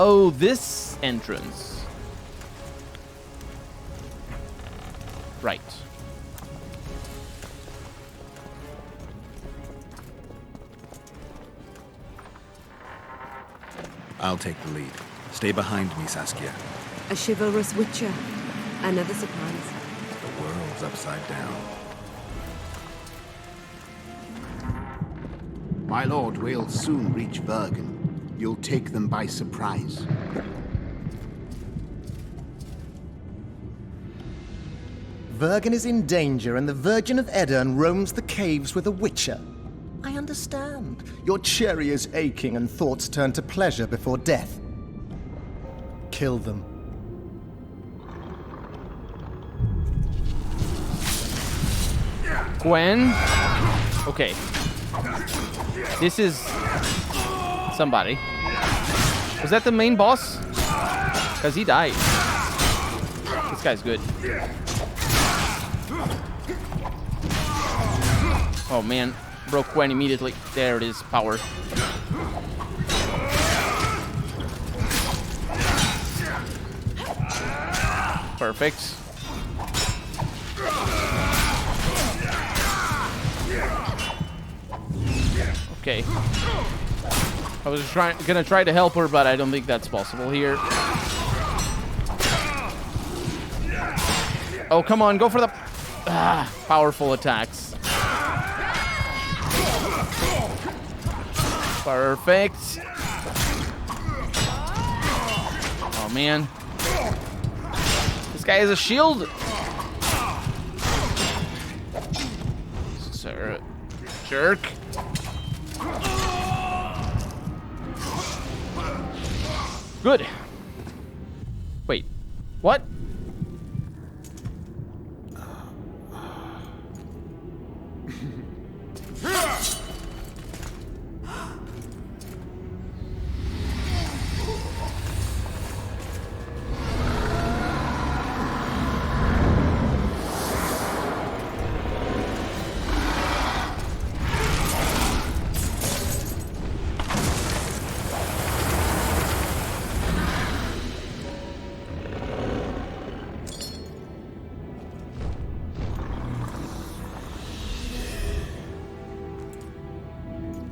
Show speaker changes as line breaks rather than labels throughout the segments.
Oh, this entrance. Right.
I'll take the lead. Stay behind me, Saskia.
A chivalrous witcher. Another surprise.
The world's upside down.
My lord, we'll soon reach Bergen. You'll take them by surprise.
Vergen is in danger, and the Virgin of Edirn roams the caves with a witcher. I understand. Your cherry is aching, and thoughts turn to pleasure before death. Kill them.
Gwen. Okay. This is somebody. Was that the main boss? Because he died. This guy's good. Oh man, broke Gwen immediately. There it is, power. Perfect. Okay. I was gonna try to help her, but I don't think that's possible here. Oh, come on, go for the powerful attacks. Perfect. Oh man. This guy has a shield. Sir, jerk. Good. Wait. What?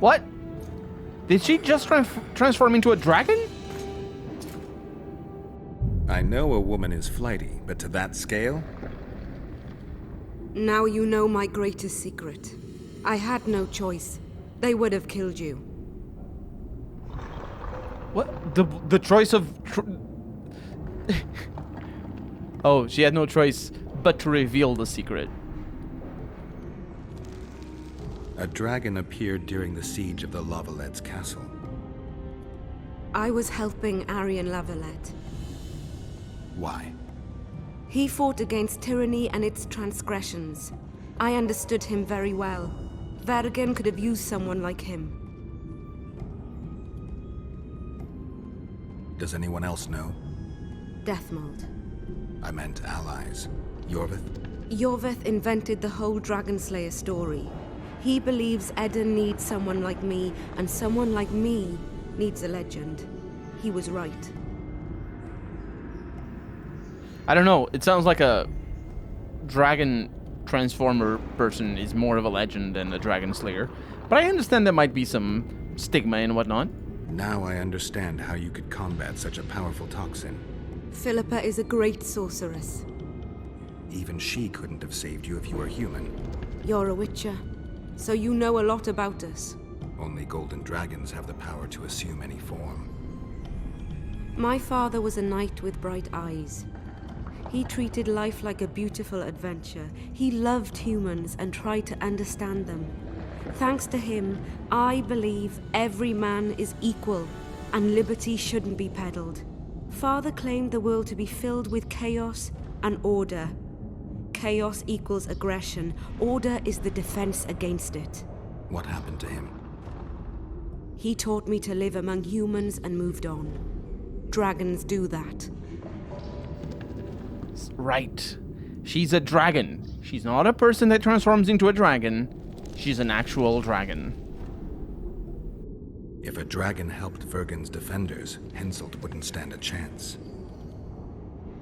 What? Did she just transform into a dragon?
I know a woman is flighty, but to that scale?
Now you know my greatest secret. I had no choice. They would have killed you.
What? The choice of... Oh, she had no choice but to reveal the secret.
A dragon appeared during the siege of the Lavalettes castle.
I was helping Aryan Lavalette.
Why?
He fought against tyranny and its transgressions. I understood him very well. Vergen could have used someone like him.
Does anyone else know?
Deathmold.
I meant allies. Yorvith?
Yorvith invented the whole Dragonslayer story. He believes Edirn needs someone like me, and someone like me needs a legend. He was right.
I don't know. It sounds like a dragon transformer person is more of a legend than a dragon slayer. But I understand there might be some stigma and whatnot.
Now I understand how you could combat such a powerful toxin.
Philippa is a great sorceress.
Even she couldn't have saved you if you were human.
You're a witcher, so you know a lot about us.
Only golden dragons have the power to assume any form.
My father was a knight with bright eyes. He treated life like a beautiful adventure. He loved humans and tried to understand them. Thanks to him, I believe every man is equal and liberty shouldn't be peddled. Father claimed the world to be filled with chaos and order. Chaos equals aggression. Order is the defense against it.
What happened to him?
He taught me to live among humans and moved on. Dragons do that.
Right. She's a dragon. She's not a person that transforms into a dragon. She's an actual dragon.
If a dragon helped Vergen's defenders, Henselt wouldn't stand a chance.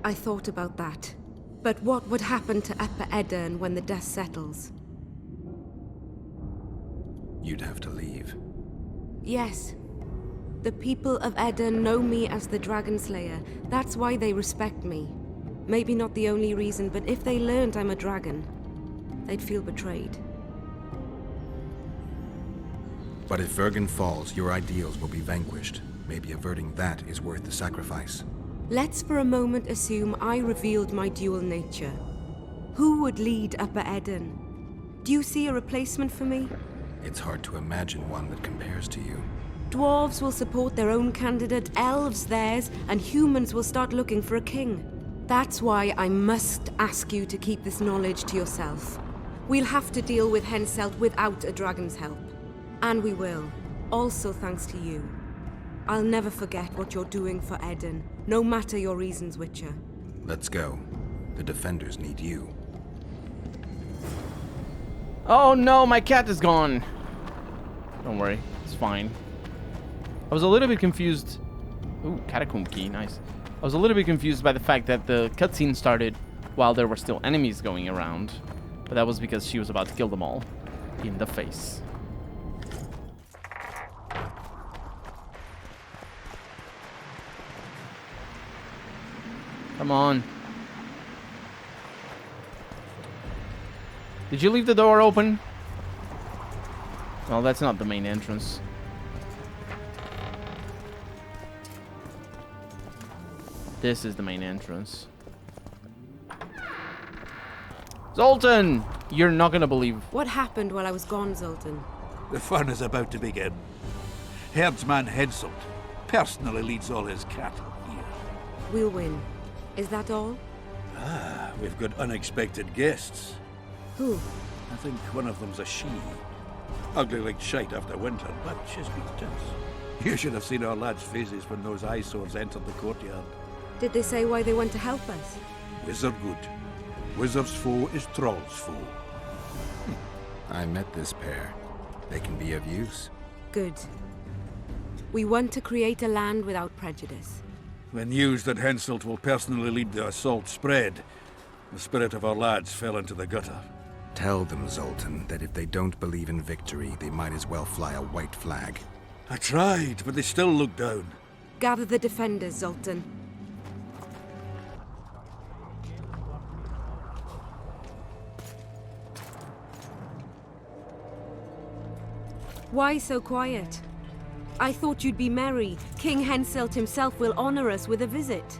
I thought about that. But what would happen to Upper Edirn when the dust settles?
You'd have to leave.
Yes. The people of Edirn know me as the Dragon Slayer. That's why they respect me. Maybe not the only reason, but if they learned I'm a dragon, they'd feel betrayed.
But if Vergen falls, your ideals will be vanquished. Maybe averting that is worth the sacrifice.
Let's for a moment assume I revealed my dual nature. Who would lead Upper Edirn? Do you see a replacement for me?
It's hard to imagine one that compares to you.
Dwarves will support their own candidate, elves theirs, and humans will start looking for a king. That's why I must ask you to keep this knowledge to yourself. We'll have to deal with Henselt without a dragon's help. And we will. Also thanks to you. I'll never forget what you're doing for Edirn, no matter your reasons, Witcher.
Let's go. The defenders need you.
Oh no, my cat is gone. Don't worry, it's fine. I was a little bit confused. Ooh, catacomb key, nice. I was a little bit confused by the fact that the cutscene started while there were still enemies going around. But that was because she was about to kill them all. In the face. Come on. Did you leave the door open? Well, that's not the main entrance. This is the main entrance. Zoltan! You're not gonna believe.
What happened while I was gone, Zoltan?
The fun is about to begin. Herdsman Henselt personally leads all his cattle here.
We'll win. Is that all?
We've got unexpected guests.
Who?
I think one of them's a she. Ugly like shite after winter, but she's got tits. You should have seen our lads' faces when those eyesores entered the courtyard.
Did they say why they want to help us?
Wizard good. Wizard's foe is Troll's foe.
I met this pair. They can be of use.
Good. We want to create a land without prejudice.
When news that Henselt will personally lead the assault spread, the spirit of our lads fell into the gutter.
Tell them, Zoltan, that if they don't believe in victory, they might as well fly a white flag.
I tried, but they still looked down.
Gather the defenders, Zoltan. Why so quiet? I thought you'd be merry. King Henselt himself will honor us with a visit.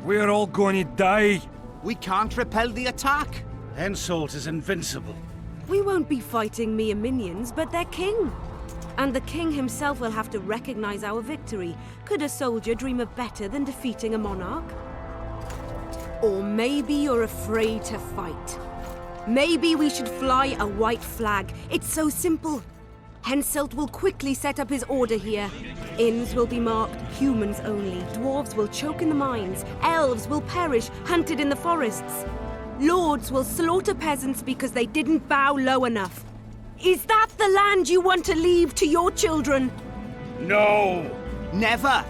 We're all going to die.
We can't repel the attack.
Henselt is invincible.
We won't be fighting mere minions, but their king. And the king himself will have to recognize our victory. Could a soldier dream of better than defeating a monarch? Or maybe you're afraid to fight. Maybe we should fly a white flag. It's so simple. Henselt will quickly set up his order here. Inns will be marked humans only. Dwarves will choke in the mines. Elves will perish, hunted in the forests. Lords will slaughter peasants because they didn't bow low enough. Is that the land you want to leave to your children?
No!
Never.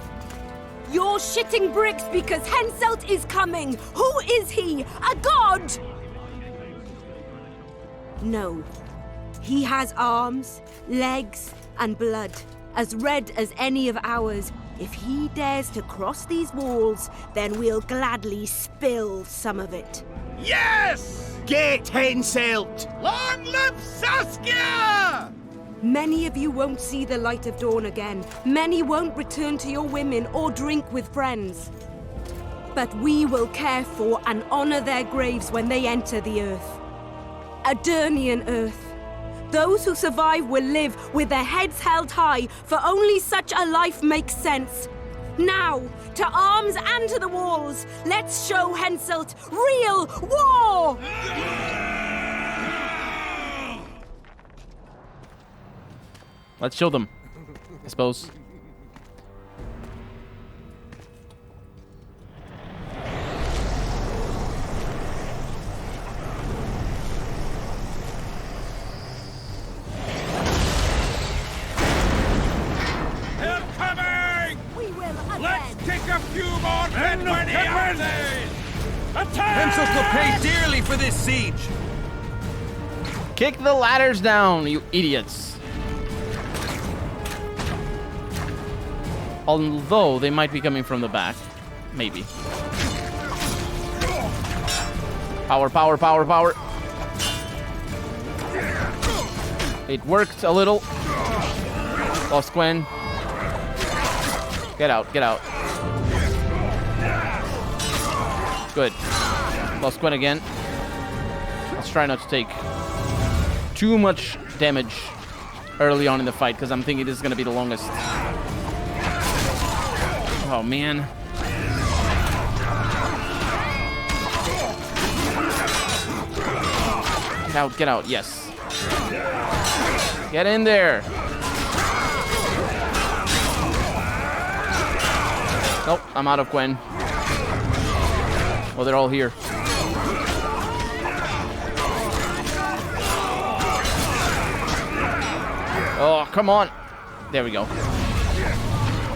You're shitting bricks because Henselt is coming. Who is he? A god? No. He has arms, legs, and blood, as red as any of ours. If he dares to cross these walls, then we'll gladly spill some of it.
Yes! Get Henselt! Long live Saskia!
Many of you won't see the light of dawn again. Many won't return to your women or drink with friends. But we will care for and honor their graves when they enter the earth. Adirnian earth. Those who survive will live with their heads held high, for only such a life makes sense. Now, to arms and to the walls, let's show Henselt real war!
Let's show them, I suppose.
a few more than
Attack!
Pencils will pay dearly for this siege.
Kick the ladders down, you idiots. Although they might be coming from the back. Maybe. Power, power, power, power. It worked a little. Lost Gwen. Get out, get out. Good. Lost Gwen again. Let's try not to take too much damage early on in the fight, because I'm thinking this is going to be the longest. Oh, man. Get out, yes. Get in there. Nope, I'm out of Gwen. Well, they're all here. Oh, come on. There we go.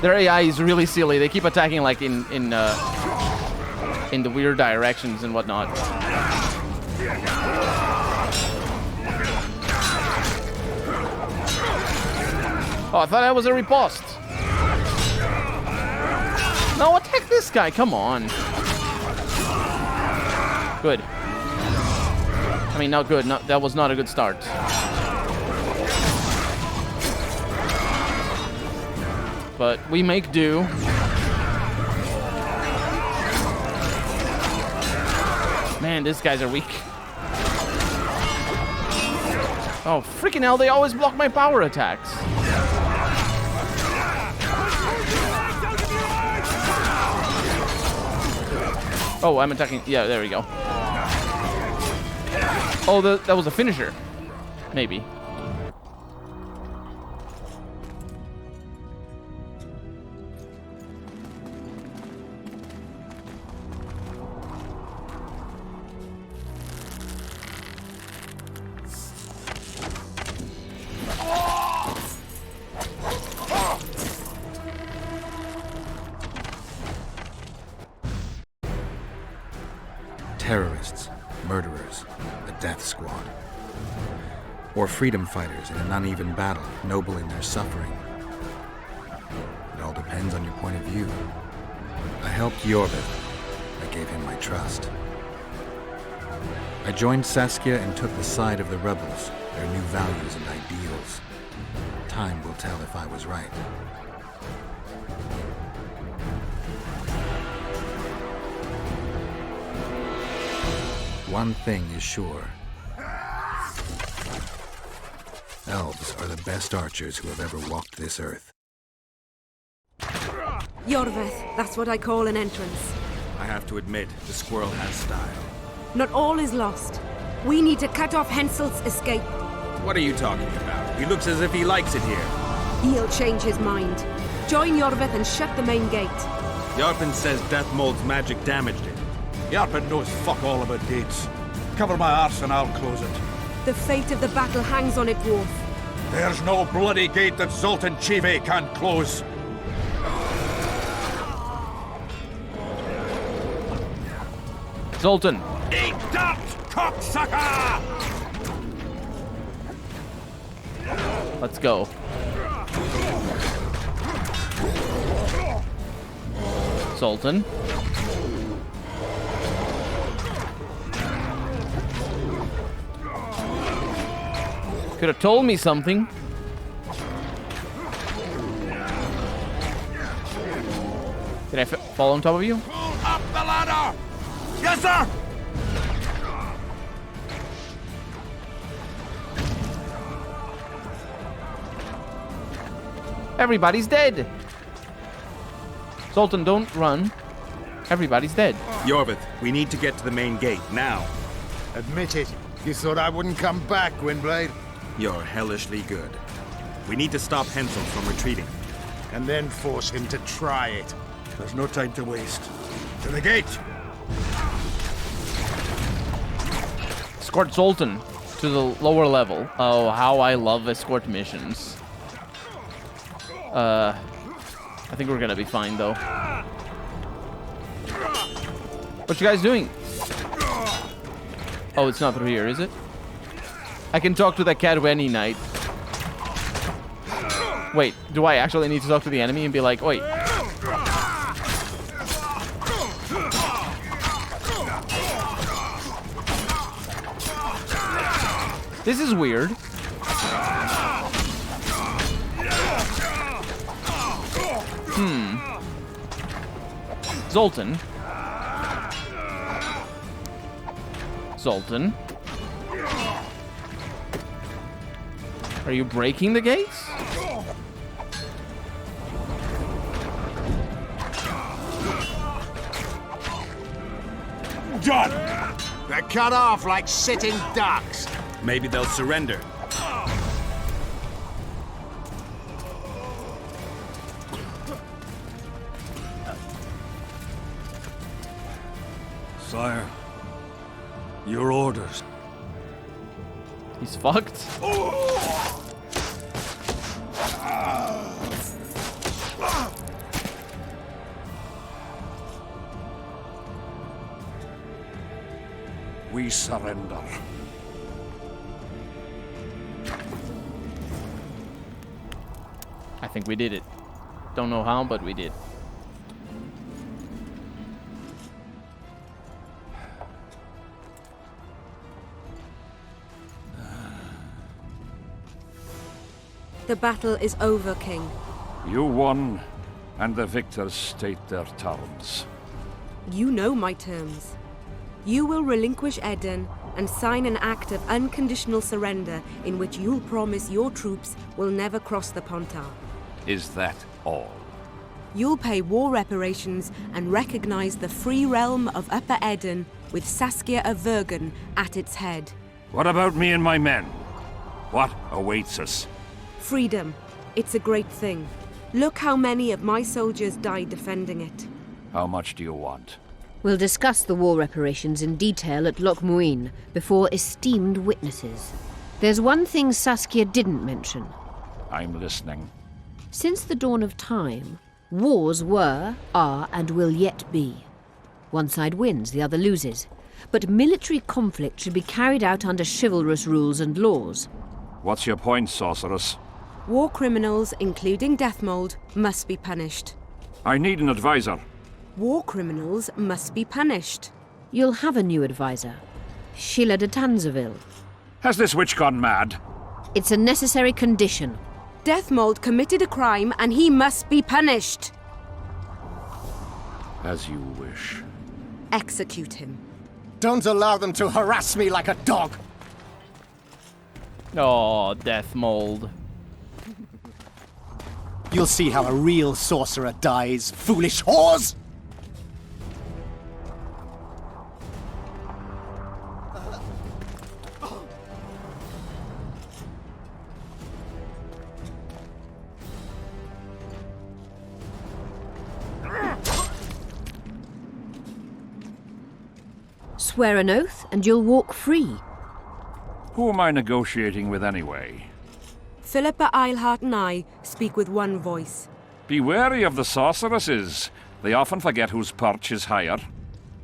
Their AI is really silly. They keep attacking like in the weird directions and whatnot. Oh, I thought that was a riposte. No, attack this guy. Come on. Good. I mean, not good. That was not a good start. But we make do. Man, these guys are weak. Oh, freaking hell, they always block my power attacks. Oh, I'm attacking. Yeah, there we go. Oh, that was a finisher. Maybe.
Terrorists, murderers, a death squad. Or freedom fighters in an uneven battle, noble in their suffering. It all depends on your point of view. I helped Yorvith. I gave him my trust. I joined Saskia and took the side of the rebels, their new values and ideals. Time will tell if I was right. One thing is sure. Elves are the best archers who have ever walked this earth.
Yorvith, that's what I call an entrance.
I have to admit, the squirrel has style.
Not all is lost. We need to cut off Henselt's escape.
What are you talking about? He looks as if he likes it here.
He'll change his mind. Join Yorvith and shut the main gate.
Yarpen says Deathmold's magic damaged it. Yarpen knows fuck all about gates. Cover my arse and I'll close it.
The fate of the battle hangs on it, Dwarf.
There's no bloody gate that Zoltan Chive can't close.
Zoltan.
Eat that, cocksucker!
Let's go. Zoltan. Could have told me something. Did I fall on top of you?
Pull up the ladder! Yes, sir!
Everybody's dead. Zoltan, don't run. Everybody's dead.
Yorvith, we need to get to the main gate, now.
Admit it. You thought I wouldn't come back, Gwynblade?
You're hellishly good. We need to stop Hensel from retreating.
And then force him to try it.
There's no time to waste. To the gate!
Escort Zoltan to the lower level. Oh, how I love escort missions. I think we're gonna be fine, though. What you guys doing? Oh, it's not through here, is it? I can talk to that cat any night. Wait, do I actually need to talk to the enemy and be like, wait. This is weird. Zoltan. Zoltan. Are you breaking the gates?
Done!
They're cut off like sitting ducks.
Maybe they'll surrender.
Sire, your orders.
He's fucked.
We surrender.
I think we did it. Don't know how, but we did.
The battle is over, King.
You won, and the victors state their terms.
You know my terms. You will relinquish Eden and sign an act of unconditional surrender in which you'll promise your troops will never cross the Pontar.
Is that all?
You'll pay war reparations and recognize the free realm of Upper Eden with Saskia of Vergen at its head.
What about me and my men? What awaits us?
Freedom. It's a great thing. Look how many of my soldiers died defending it.
How much do you want?
We'll discuss the war reparations in detail at Loch Muin before esteemed witnesses. There's one thing Saskia didn't mention.
I'm listening.
Since the dawn of time, wars were, are, and will yet be. One side wins, the other loses. But military conflict should be carried out under chivalrous rules and laws.
What's your point, sorceress?
War criminals, including Deathmold, must be punished.
I need an advisor.
War criminals must be punished.
You'll have a new advisor. Sheila de Tanzaville.
Has this witch gone mad?
It's a necessary condition.
Deathmold committed a crime and he must be punished.
As you wish.
Execute him.
Don't allow them to harass me like a dog.
Oh, death mold.
You'll see how a real sorcerer dies, foolish whores!
Swear an oath and you'll walk free.
Who am I negotiating with anyway?
Philippa Eilhart and I speak with one voice.
Be wary of the sorceresses. They often forget whose perch is higher.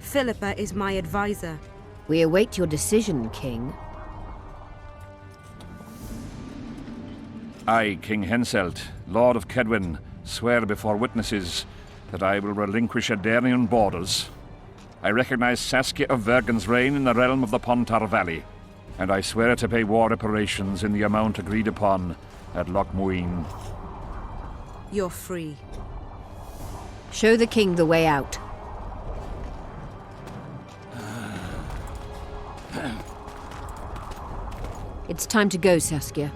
Philippa is my advisor.
We await your decision, King.
I, King Henselt, Lord of Kedwin, swear before witnesses that I will relinquish Edenian borders. I recognize Saskia of Vergen's reign in the realm of the Pontar Valley, and I swear to pay war reparations in the amount agreed upon at Loch Muin.
You're free.
Show the king the way out. It's time to go, Saskia.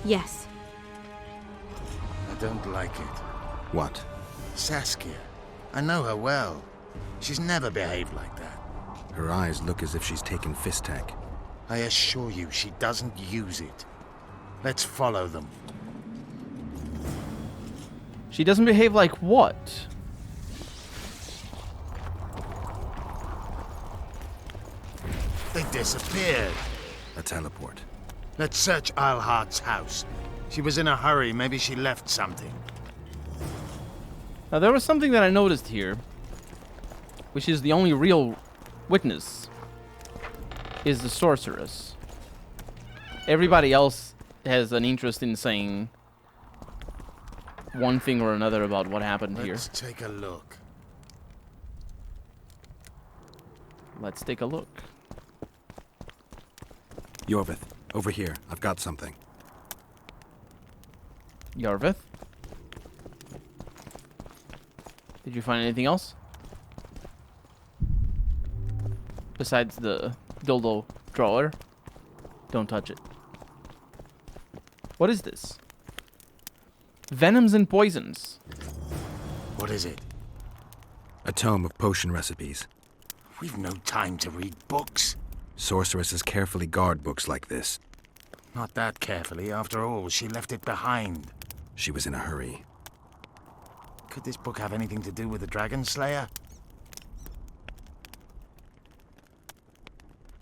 Yes.
I don't like it.
What?
Saskia. I know her well. She's never behaved like that.
Her eyes look as if she's taken Fistek.
I assure you, she doesn't use it. Let's follow them.
She doesn't behave like what?
They disappeared.
A teleport.
Let's search Eilhart's house. She was in a hurry. Maybe she left something.
Now, there was something that I noticed here. which is the only real witness, is the sorceress. Everybody else has an interest in saying one thing or another about what happened here.
Let's take a look.
Let's take a look.
Yorvith, over here. I've got something.
Yorvith? Did you find anything else? Besides the dildo drawer? Don't touch it. What is this? Venoms and poisons.
What is it?
A tome of potion recipes.
We've no time to read books.
Sorceresses carefully guard books like this.
Not that carefully. After all, she left it behind.
She was in a hurry.
Could this book have anything to do with the Dragon Slayer?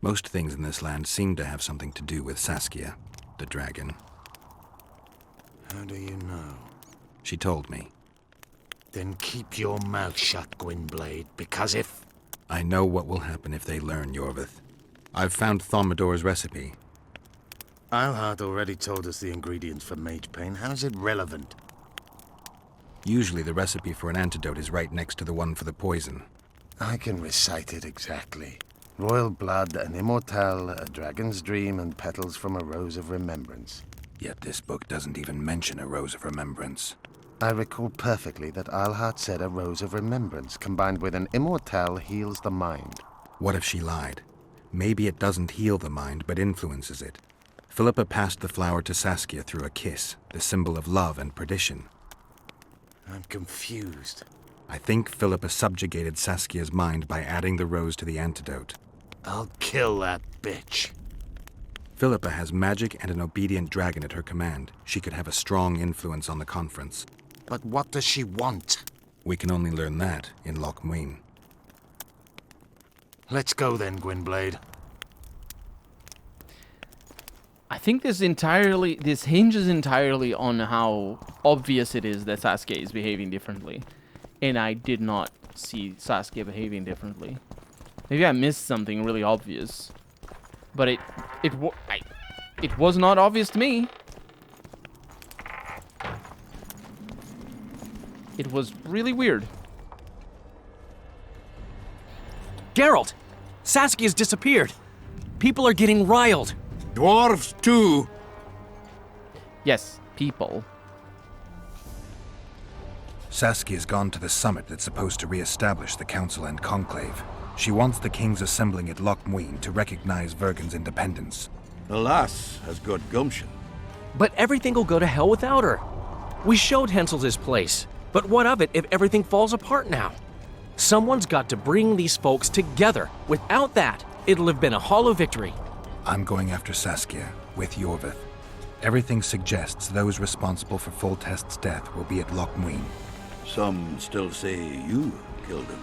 Most things in this land seem to have something to do with Saskia, the dragon.
How do you know?
She told me.
Then keep your mouth shut, Gwynblade, because if...
I know what will happen if they learn, Yorvith. I've found Thaumadour's recipe.
Eilhart already told us the ingredients for mage pain. How is it relevant?
Usually the recipe for an antidote is right next to the one for the poison.
I can recite it exactly. Royal blood, an immortelle, a dragon's dream, and petals from a rose of remembrance.
Yet this book doesn't even mention a rose of remembrance.
I recall perfectly that Eilhart said a rose of remembrance combined with an immortelle heals the mind.
What if she lied? Maybe it doesn't heal the mind, but influences it. Philippa passed the flower to Saskia through a kiss, the symbol of love and perdition.
I'm confused.
I think Philippa subjugated Saskia's mind by adding the rose to the antidote.
I'll kill that bitch.
Philippa has magic and an obedient dragon at her command. She could have a strong influence on the conference.
But what does she want?
We can only learn that in Loch Muin.
Let's go then, Gwynblade.
I think this hinges entirely on how obvious it is that Saskia is behaving differently. And I did not see Saskia behaving differently. Maybe I missed something really obvious. But it was not obvious to me. It was really weird.
Geralt! Saskia's disappeared. People are getting riled.
Dwarves, too.
Yes, people.
Saskia's gone to the summit that's supposed to re-establish the Council and Conclave. She wants the kings assembling at Loch Muin to recognize Vergen's independence.
The lass has good gumption.
But everything will go to hell without her. We showed Hensel's his place. But what of it if everything falls apart now? Someone's got to bring these folks together. Without that, it'll have been a hollow victory.
I'm going after Saskia, with Yorvith. Everything suggests those responsible for Foltest's death will be at Loch Muin.
Some still say you killed him.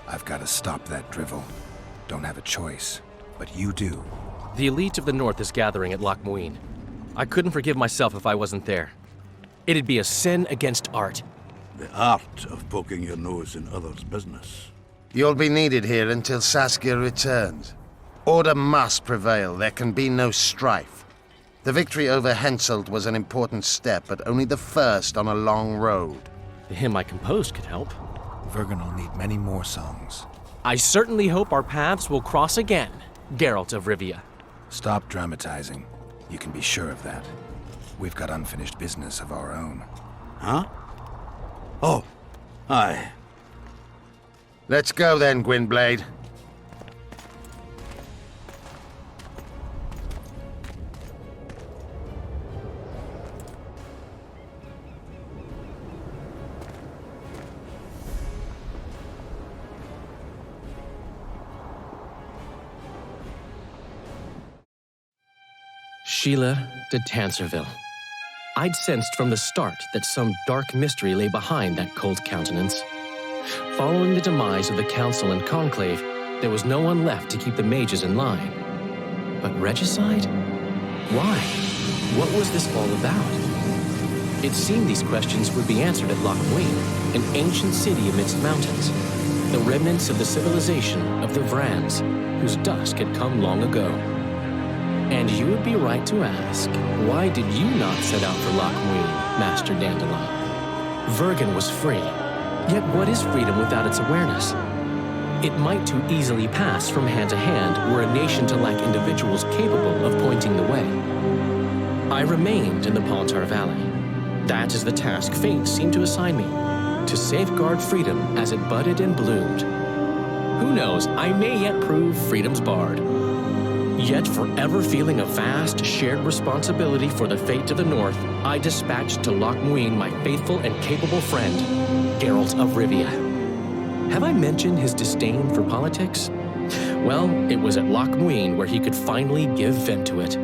I've got to stop that drivel. Don't have a choice, but you do.
The elite of the North is gathering at Loch Muin. I couldn't forgive myself if I wasn't there. It'd be a sin against art.
The art of poking your nose in others' business.
You'll be needed here until Saskia returns. Order must prevail. There can be no strife. The victory over Henselt was an important step, but only the first on a long road.
The hymn I composed could help.
Vergen will need many more songs.
I certainly hope our paths will cross again, Geralt of Rivia.
Stop dramatizing. You can be sure of that. We've got unfinished business of our own.
Huh? Oh, aye.
Let's go then, Gwynblade.
Sheila de Tanserville. I'd sensed from the start that some dark mystery lay behind that cold countenance. Following the demise of the Council and Conclave, there was no one left to keep the mages in line. But regicide? Why? What was this all about? It seemed these questions would be answered at Loch Muin, an ancient city amidst mountains. the remnants of the civilization of the Vrans, whose dusk had come long ago. And you would be right to ask, why did you not set out for Loch Muin, Master Dandelion? Vergen was free. Yet what is freedom without its awareness? It might too easily pass from hand to hand were a nation to lack individuals capable of pointing the way. I remained in the Pontar Valley. That is the task fate seemed to assign me, to safeguard freedom as it budded and bloomed. Who knows, I may yet prove freedom's bard. Yet forever feeling a vast, shared responsibility for the fate of the North, I dispatched to Loch Muin my faithful and capable friend, Geralt of Rivia. Have I mentioned his disdain for politics? Well, it was at Loch Muin where he could finally give vent to it.